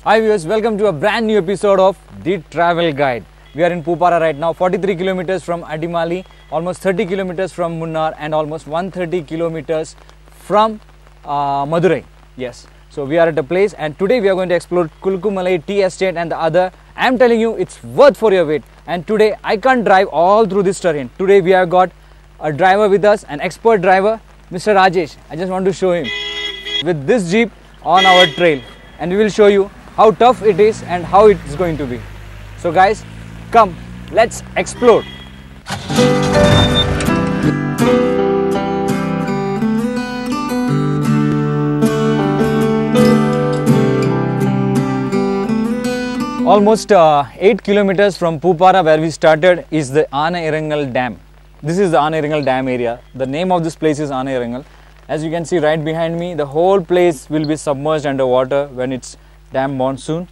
Hi viewers, welcome to a brand new episode of The Travel Guide. We are in Pupara right now, 43 kilometers from Adimali, almost 30 kilometers from Munnar and almost 130 kilometers from Madurai. Yes, so we are at a place and today we are going to explore Kulkumalai Tea Estate and the other. I am telling you, it's worth for your wait. And today I can't drive all through this terrain. Today we have got a driver with us, an expert driver, Mr. Rajesh. I just want to show him with this Jeep on our trail, and we will show you how tough it is and how it is going to be. So guys, come, let's explore. Almost 8 kilometers from Pupara, where we started, is the Anairangal Dam. This is the Anairangal Dam area. The name of this place is Anairangal. As you can see right behind me, the whole place will be submerged under water when it's dam monsoon.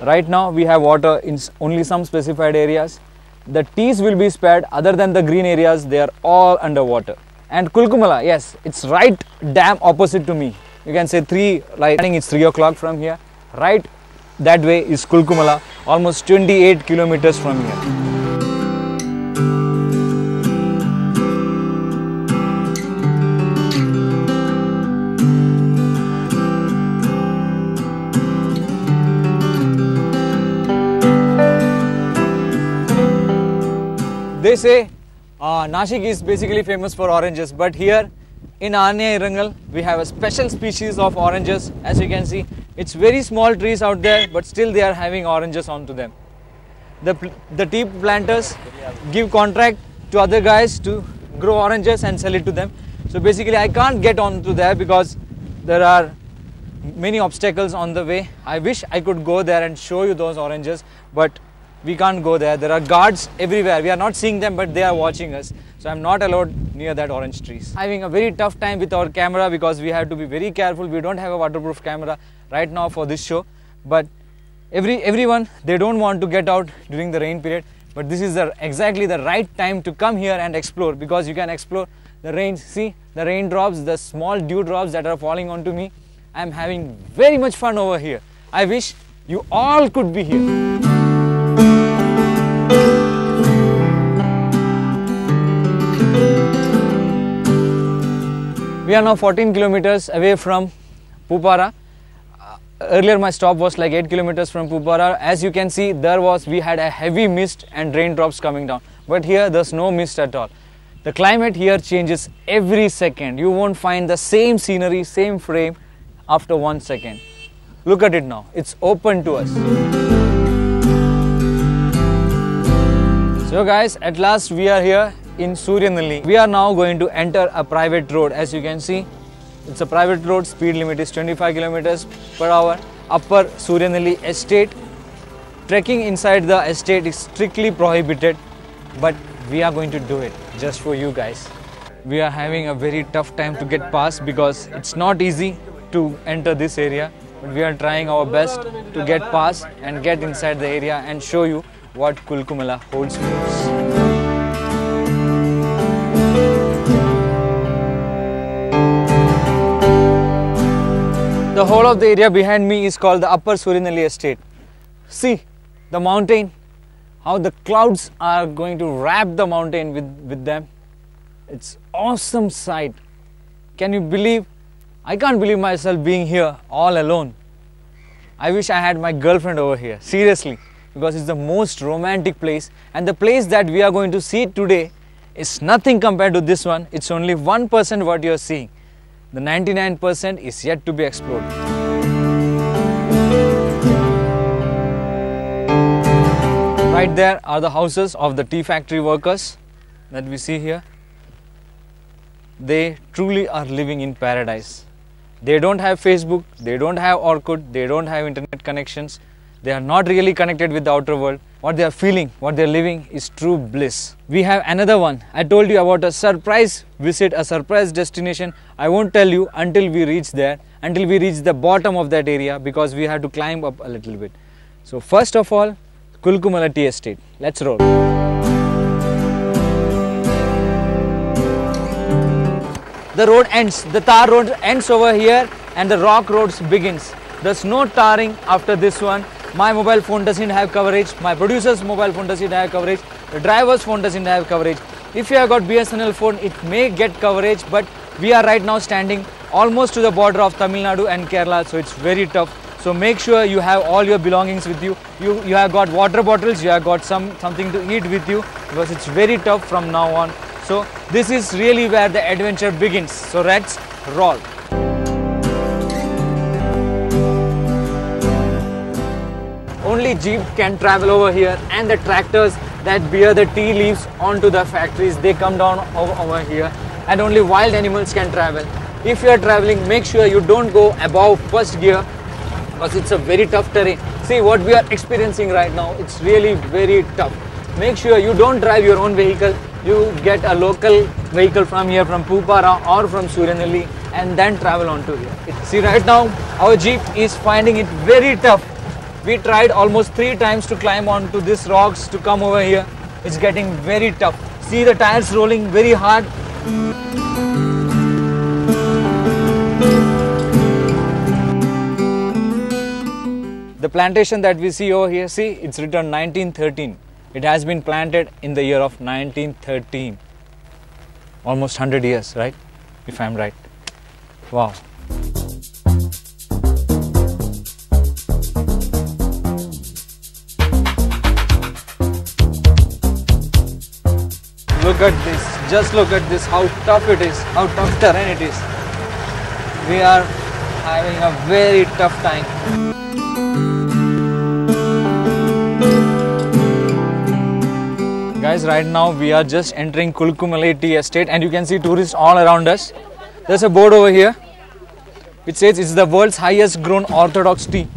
Right now we have water in only some specified areas. The teas will be spared. Other than the green areas, they are all underwater. And Kulkumala, yes, it's right dam opposite to me. You can say I think it's 3 o'clock from here. Right that way is Kulkumala, almost 28 kilometers from here. They say Nashik is basically famous for oranges, but here in Anairangal we have a special species of oranges. As you can see, it's very small trees out there, but still they are having oranges onto them. The tea planters give contract to other guys to grow oranges and sell it to them. So basically I can't get onto there because there are many obstacles on the way. I wish I could go there and show you those oranges, but we can't go there. There are guards everywhere. We are not seeing them, but they are watching us. So I'm not allowed near that orange trees. Having a very tough time with our camera because we have to be very careful. We don't have a waterproof camera right now for this show. But everyone, they don't want to get out during the rain period. But this is exactly the right time to come here and explore, because you can explore the rains. See the raindrops, the small dewdrops that are falling onto me. I'm having very much fun over here. I wish you all could be here. We are now 14 kilometers away from Pupara. Earlier my stop was like 8 kilometers from Pupara. As you can see, we had a heavy mist and raindrops coming down. But here there's no mist at all. The climate here changes every second. You won't find the same scenery, same frame after 1 second. Look at it now. It's open to us. So guys, at last we are here in Suryanelli. We are now going to enter a private road. As you can see, it's a private road. Speed limit is 25 kilometers per hour. Upper Suryanelli estate. Trekking inside the estate is strictly prohibited, but we are going to do it just for you guys. We are having a very tough time to get past because it's not easy to enter this area, but we are trying our best to get past and get inside the area and show you what Kulkumala holds for us. The whole of the area behind me is called the Upper Suryanelli Estate. See the mountain, how the clouds are going to wrap the mountain with them. It's awesome sight. Can you believe? I can't believe myself being here all alone. I wish I had my girlfriend over here, seriously, because it's the most romantic place, and the place that we are going to see today is nothing compared to this one. It's only 1% what you are seeing. The 99% is yet to be explored. Right there are the houses of the tea factory workers that we see here. They truly are living in paradise. They don't have Facebook, they don't have Orkut, they don't have internet connections. They are not really connected with the outer world. What they are feeling, what they are living is true bliss. We have another one. I told you about a surprise visit, a surprise destination. I won't tell you until we reach there, until we reach the bottom of that area, because we have to climb up a little bit. So first of all, Kulkumala Tea Estate. Let's roll. The road ends, the tar road ends over here and the rock roads begins. There's no tarring after this one. My mobile phone doesn't have coverage. My producer's mobile phone doesn't have coverage. The driver's phone doesn't have coverage. If you have got BSNL phone, it may get coverage, but we are right now standing almost to the border of Tamil Nadu and Kerala, so it's very tough. So make sure you have all your belongings with you. You have got water bottles, you have got something to eat with you, because it's very tough from now on. So this is really where the adventure begins. So let's roll. Only Jeep can travel over here, and the tractors that bear the tea leaves onto the factories, they come down over here, and only wild animals can travel. If you are traveling, make sure you don't go above first gear, because it's a very tough terrain. See what we are experiencing right now, it's really very tough. Make sure you don't drive your own vehicle. You get a local vehicle from here, from Pupara or from Surinelli, and then travel on to here. See right now, our Jeep is finding it very tough. We tried almost 3 times to climb onto these rocks to come over here. It's getting very tough. See the tires rolling very hard. The plantation that we see over here, see, it's written 1913. It has been planted in the year of 1913. Almost 100 years, right? If I'm right. Wow. Look at this, just look at this, how tough it is, how tough terrain it is. We are having a very tough time. Guys, right now we are just entering Kulkumalai Tea Estate, and you can see tourists all around us. There's a board over here which says it's the world's highest grown orthodox tea.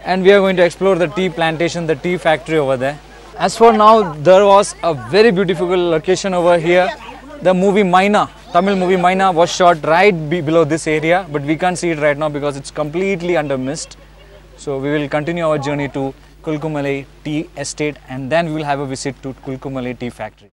And we are going to explore the tea plantation, the tea factory over there. As for now, there was a very beautiful location over here. The movie Maina, Tamil movie Maina, was shot right below this area, but we can't see it right now because it's completely under mist. So we will continue our journey to Kulkumalai Tea Estate, and then we will have a visit to Kulkumalai Tea Factory.